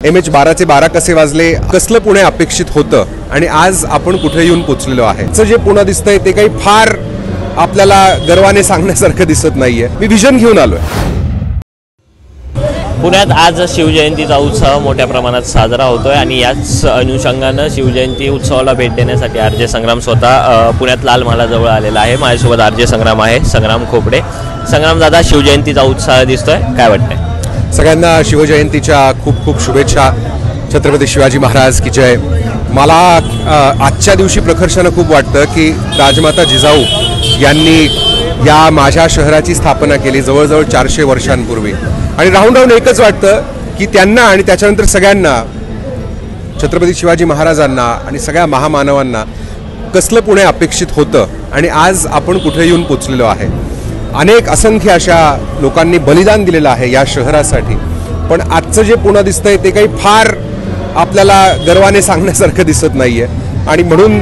MH12 चे 12 कसे वाजले, कसलं पुणे अपेक्षित होतं आणि आज आपण कुठे येऊन पोहोचलेलो आहे. जे पुणे दिसतंय ते काही फार आपल्याला गर्वाने सांगण्यासारखं दिसत नाहीये. मी विजन घेऊन आलोय. पुण्यात आज शिवजयंतीचा उत्सव मोठ्या प्रमाणात साजरा होतोय आणि याच अनुषंगानं शिवजयंती उत्सवाला भेट देण्यासाठी RJ संग्राम स्वतः पुण्यात लाल महालाजवळ आलेला आहे. माझ्यासोबत RJ संग्राम आहे, संग्राम खोपडे. संग्राम दादा, शिवजयंतीचा उत्साह दिसतोय, काय वाटतंय? सगळ्यांना शिवजयंतीच्या खूप खूप शुभेच्छा. छत्रपती शिवाजी महाराज की जय. मला आजच्या दिवशी प्रखरपणे खूप वाटतं की राजमाता जिजाऊ यांनी या माझ्या शहराची स्थापना केली जवळजवळ 400 वर्षांपूर्वी. आणि राहून एकच वाटतं की त्यांना आणि त्याच्यानंतर सगळ्यांना, छत्रपती शिवाजी महाराजांना आणि सगळ्या महामानवांना कसलं पुणे अपेक्षित होतं आणि आज आपण कुठे येऊन पोचलेलो आहे. अनेक असंख्य अशा लोकांनी बलिदान दिलेलं आहे या शहरासाठी. पण आजचं जे पुणे दिसतंय ते काही फार आपल्याला गर्वाने सांगण्यासारखं दिसत नाहीये. आणि म्हणून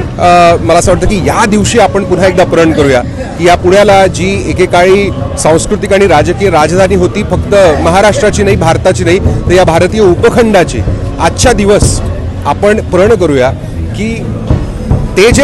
मला असं वाटतं की या दिवशी आपण पुन्हा एकदा प्रण करूया की या पुण्याला जी एकेकाळी सांस्कृतिक आणि राजकीय राजधानी होती, फक्त महाराष्ट्राची नाही, भारताची नाही, तर या भारतीय उपखंडाची, आजच्या दिवस आपण प्रण करूया की ते जे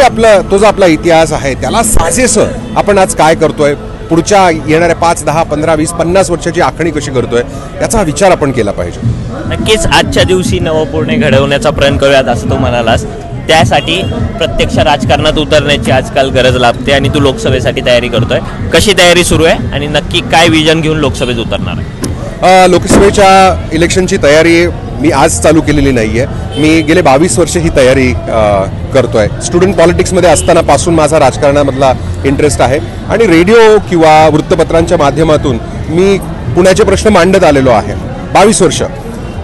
तो जो आपला इतिहास आहे त्याला साजेसं आपण आज काय करतोय, पुढच्या येणाऱ्या 5, 10, 15, 20, 50 वर्षाची आखणी कशी करतोय याचा विचार आपण केला पाहिजे. नक्कीच आजच्या दिवशी नवपुणे घडवण्याचा प्रयत्न करूयात असं तू म्हणालास. त्यासाठी प्रत्यक्ष राजकारणात उतरण्याची आजकाल गरज लागते आणि तू लोकसभेसाठी तयारी करतोय. कशी तयारी सुरू आहे आणि नक्की काय विजन घेऊन लोकसभेत उतरणार आहे? लोकसभेच्या इलेक्शनची तयारी मी आज चालू केलेली नाहीये. मी गेले 22 वर्ष ही तयारी करतोय. स्टुडंट पॉलिटिक्समध्ये असतानापासून माझा राजकारणामधला इंटरेस्ट आहे आणि रेडिओ किंवा वृत्तपत्रांच्या माध्यमातून मी पुण्याचे प्रश्न मांडत आलेलो आहे 22 वर्ष.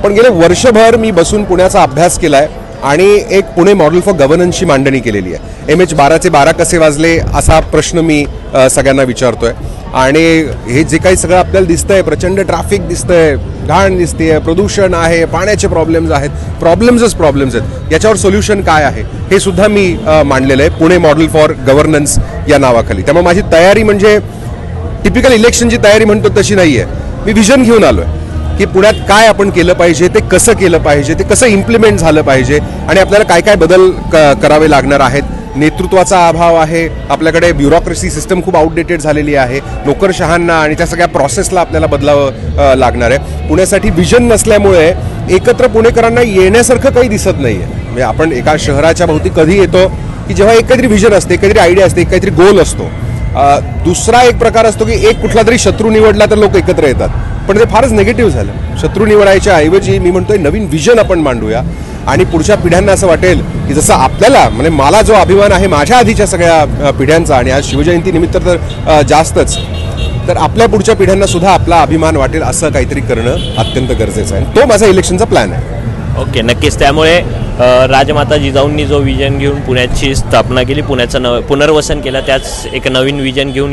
पण गेले वर्षभर मी बसून पुण्याचा अभ्यास केलाय आणि एक पुणे मॉडेल फॉर गव्हर्नन्सची मांडणी केलेली आहे. MH12 चे 12 कसे वाजले असा प्रश्न मी सगळ्यांना विचारतोय. आणि हे जे काही सगळं आपल्याला दिसतंय, प्रचंड ट्रॅफिक दिसतंय, घाण दिसतेय, प्रदूषण आहे, पाण्याचे प्रॉब्लेम्स आहेत, प्रॉब्लेम्स आहेत, याच्यावर सोल्युशन काय आहे हे सुद्धा मी मांडलेलं आहे पुणे मॉडेल फॉर गव्हर्नन्स या नावाखाली. त्यामुळे माझी तयारी म्हणजे टिपिकल इलेक्शनची तयारी म्हणतो तशी नाही आहे. मी विजन घेऊन आलो आहे की पुण्यात काय आपण केलं पाहिजे, ते कसं केलं पाहिजे, ते कसं इम्प्लिमेंट झालं पाहिजे आणि आपल्याला काय काय बदल करावे लागणार आहेत. नेतृत्वाचा अभाव आहे, आपल्याकडे ब्युरोक्रेसी सिस्टम खूप आउटडेटेड झालेली आहे, नोकरशहांना आणि त्या सगळ्या प्रोसेसला आपल्याला बदलावं लागणार आहे. पुण्यासाठी विजन नसल्यामुळे एकत्र पुणेकरांना येण्यासारखं काही दिसत नाही आहे. म्हणजे आपण एका शहराच्या भोवती कधी येतो की जेव्हा एक काहीतरी विजन असते, काहीतरी आयडिया असते, काहीतरी गोल असतो. दुसरा एक प्रकार असतो की एक कुठला तरी शत्रू निवडला तर लोक एकत्र येतात, पण ते फारच निगेटिव्ह झालं. शत्रू निवडायच्या ऐवजी मी म्हणतोय नवीन विजन आपण मांडूया आणि पुढच्या पिढ्यांना असं वाटेल की जसं आपल्याला, म्हणजे मला जो अभिमान आहे माझ्या आधीच्या सगळ्या पिढ्यांचा आणि आज शिवजयंती निमित्त तर जास्तच, तर आपल्या पुढच्या पिढ्यांना सुद्धा आपला अभिमान वाटेल असं काहीतरी करणं अत्यंत गरजेचं आहे. तो माझा इलेक्शनचा प्लॅन आहे. ओके, नक्कीच. त्यामुळे राजमाता जिजाऊंनी जो विजन घेऊन पुण्याची स्थापना केली, पुण्याचं पुनर्वसन केलं, त्याच एक नवीन विजन घेऊन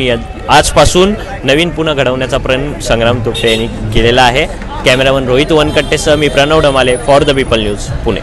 आजपासून नवीन पुणे घडवण्याचा प्रयत्न संग्राम तुपटे यांनी केलेला आहे. कॅमेरामन रोहित वनकट्टेसह मी Pranav Damale, for the people news, Pune.